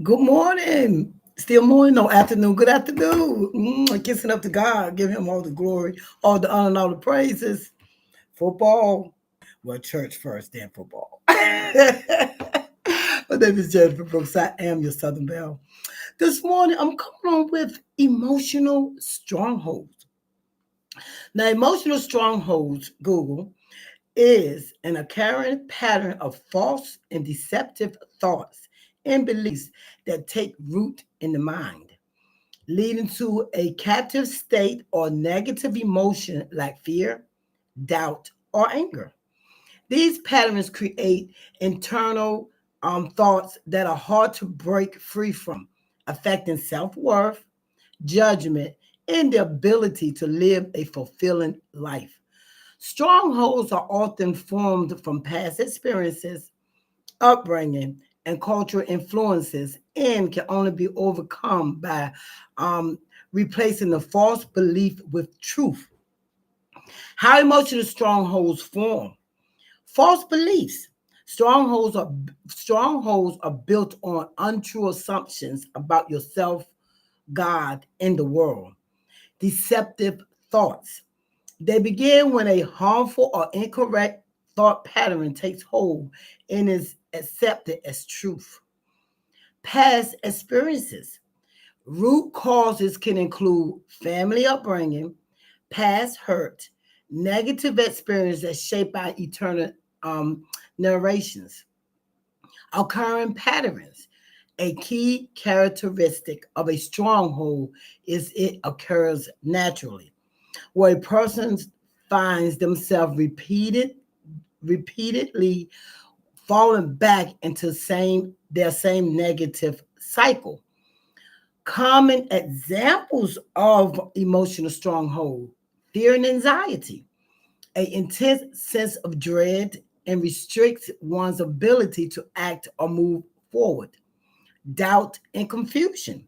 Good morning. Still morning, no afternoon. Good afternoon. Kissing up to God. Give him all the glory, all the honor, and all the praises. Football. Well, church first, then football. My name is Jennifer Brooks. I am your Southern Belle. This morning, I'm coming on with emotional strongholds. Now, emotional strongholds, Google, is an occurring pattern of false and deceptive thoughts and beliefs that take root in the mind, leading to a captive state or negative emotion like fear, doubt, or anger. These patterns create internal thoughts that are hard to break free from, affecting self worth, judgment, and the ability to live a fulfilling life. Strongholds are often formed from past experiences, upbringing, and cultural influences, and can only be overcome by um, replacing the false belief with truth. How emotional strongholds form? False beliefs. Strongholds are built on untrue assumptions about yourself, God, and the world. Deceptive thoughts. They begin when a harmful or incorrect thought pattern takes hold and is accepted as truth. Past experiences. Root causes can include family upbringing, past hurt, negative experiences that shape our eternal um, narrations. Occurring patterns. A key characteristic of a stronghold is it occurs naturally, where a person finds themselves repeatedly falling back into their same negative cycle. Common examples of emotional stronghold: fear and anxiety, an intense sense of dread and restricts one's ability to act or move forward. Doubt and confusion,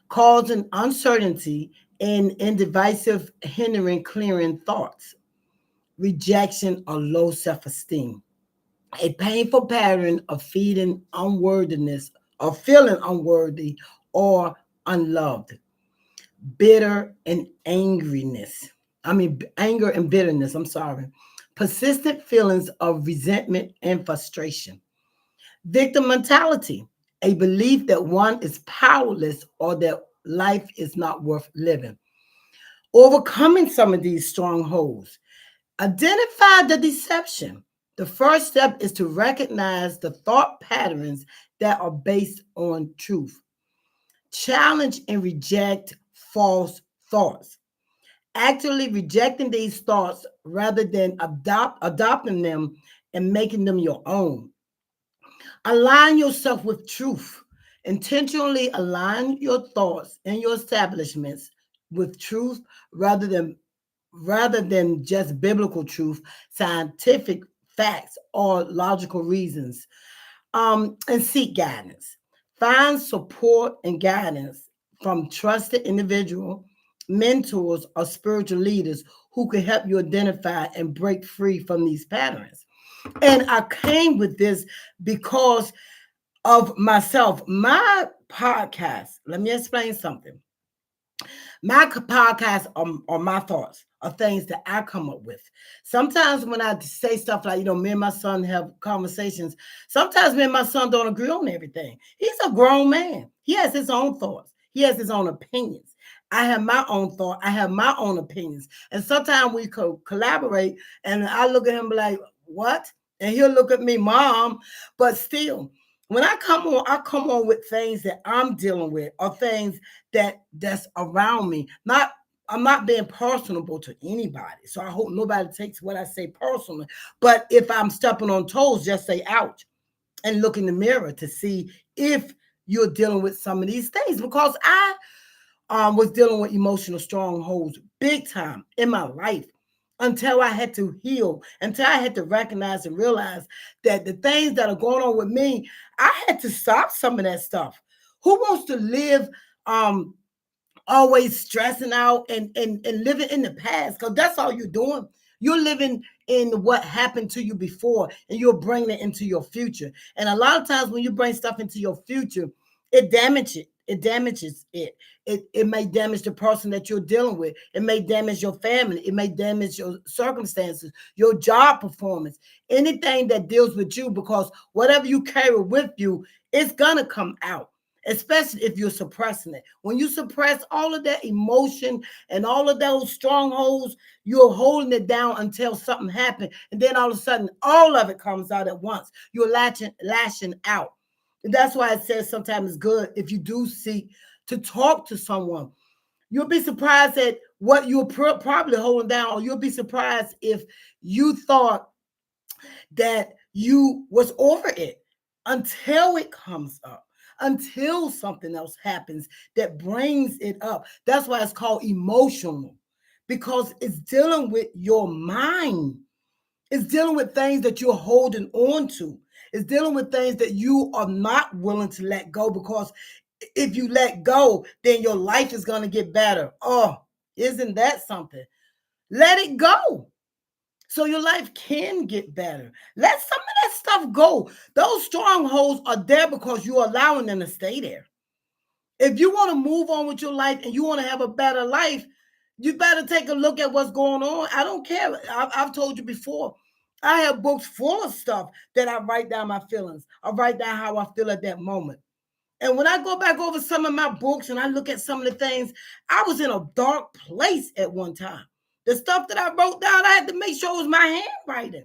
causing uncertainty and indecisive, hindering clearing thoughts. Rejection or low self-esteem, a painful pattern of feeding unworthiness or feeling unworthy or unloved. Bitter and angriness. Anger and bitterness. I'm sorry. Persistent feelings of resentment and frustration. Victim mentality, a belief that one is powerless or that life is not worth living. Overcoming some of these strongholds. Identify the deception. The first step is to recognize the thought patterns that are based on truth. Challenge and reject false thoughts. Actually rejecting these thoughts rather than adopting them and making them your own. Align yourself with truth. Intentionally align your thoughts and your establishments with truth rather than just biblical truth, scientific facts, or logical reasons. And seek guidance. Find support and guidance from trusted individual, mentors, or spiritual leaders who can help you identify and break free from these patterns. And I came with this because of myself. My podcast, let me explain something. My podcast are my thoughts, are things that I come up with. Sometimes when I say stuff like, me and my son have conversations, sometimes me and my son don't agree on everything. He's a grown man. He has his own thoughts. He has his own opinions. I have my own thought. I have my own opinions. And sometimes we collaborate and I look at him like, what? And he'll look at me, mom, but still, when I come on with things that I'm dealing with or things that's around me. I'm not being personable to anybody. So I hope nobody takes what I say personally. But if I'm stepping on toes, just say ouch and look in the mirror to see if you're dealing with some of these things. Because I was dealing with emotional strongholds big time in my life until I had to heal, until I had to recognize and realize that the things that are going on with me, I had to stop some of that stuff. Who wants to live um always stressing out and living in the past? Because that's all you're doing. You're living in what happened to you before and you're bringing it into your future. And a lot of times when you bring stuff into your future, It damages it. It damages it. It may damage the person that you're dealing with. It may damage your family. It may damage your circumstances, your job performance, anything that deals with you, because whatever you carry with you, it's gonna come out, especially if you're suppressing it. When you suppress all of that emotion and all of those strongholds, you're holding it down until something happens. And then all of a sudden, all of it comes out at once. You're lashing out. And that's why it says sometimes it's good if you do seek to talk to someone. You'll be surprised at what you're probably holding down, or you'll be surprised if you thought that you was over it until it comes up, until something else happens that brings it up. That's why it's called emotional, because it's dealing with your mind. It's dealing with things that you're holding on to. It's dealing with things that you are not willing to let go, because if you let go, then your life is going to get better. Oh, isn't that something? Let it go so your life can get better. Let some of that stuff go. Those strongholds are there because you're allowing them to stay there. If you want to move on with your life and you want to have a better life, you better take a look at what's going on. I don't care. I've told you before. I have books full of stuff that I write down my feelings. I write down how I feel at that moment. And when I go back over some of my books and I look at some of the things, I was in a dark place at one time. The stuff that I wrote down, I had to make sure it was my handwriting,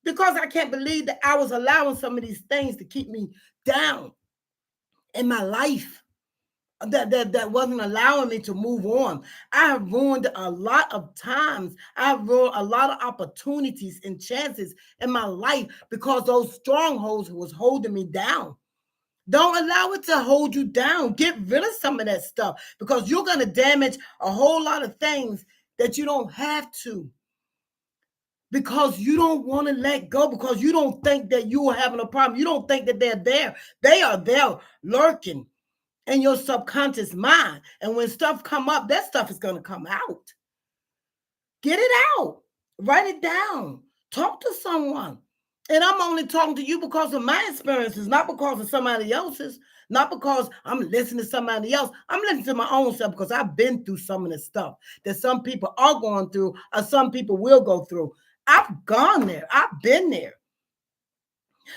because I can't believe that I was allowing some of these things to keep me down in my life. That wasn't allowing me to move on. I have ruined a lot of times. I have ruined a lot of opportunities and chances in my life because those strongholds was holding me down. Don't allow it to hold you down. Get rid of some of that stuff, because you're going to damage a whole lot of things that you don't have to, because you don't want to let go, because you don't think that you are having a problem. You don't think that they're there. They are there lurking in your subconscious mind. And when stuff come up, that stuff is going to come out. Get it out. Write it down. Talk to someone. And I'm only talking to you because of my experiences, not because of somebody else's, not because I'm listening to somebody else. I'm listening to my own self, because I've been through some of the stuff that some people are going through, or some people will go through. I've gone there. I've been there.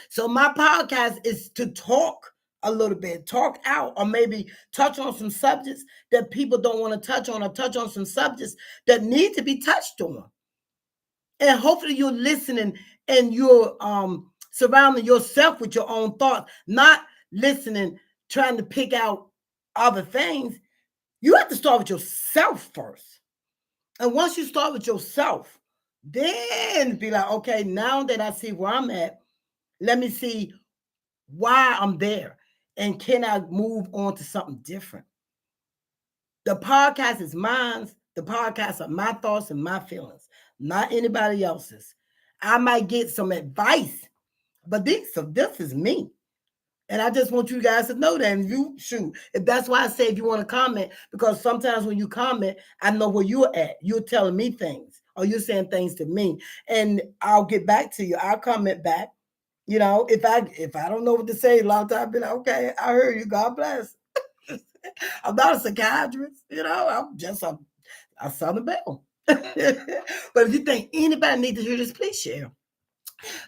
So my podcast is to talk a little bit, talk out, or maybe touch on some subjects that people don't want to touch on, or touch on some subjects that need to be touched on. And hopefully you're listening and you're surrounding yourself with your own thoughts, not listening, trying to pick out other things. You have to start with yourself first. And once you start with yourself, then be like, okay, now that I see where I'm at, let me see why I'm there. And can I move on to something different? The podcast is mine. The podcast are my thoughts and my feelings, not anybody else's. I might get some advice, but this is me. And I just want you guys to know that. And you shoot. If that's why I say if you want to comment, because sometimes when you comment, I know where you're at. You're telling me things, or you're saying things to me. And I'll get back to you. I'll comment back. You know, if I don't know what to say, a lot of times I'll be like, okay, I heard you. God bless. I'm not a psychiatrist, I'm just a Southern Belle. But if you think anybody needs to hear this, please share.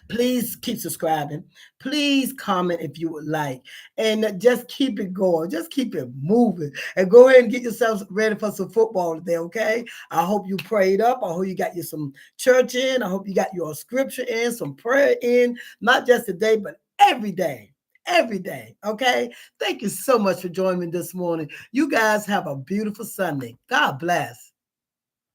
Please keep subscribing. Please comment if you would like. And just keep it going. Just keep it moving. And go ahead and get yourselves ready for some football today, okay? I hope you prayed up. I hope you got you some church in. I hope you got your scripture in, some prayer in, not just today, but every day. Every day, okay? Thank you so much for joining me this morning. You guys have a beautiful Sunday. God bless.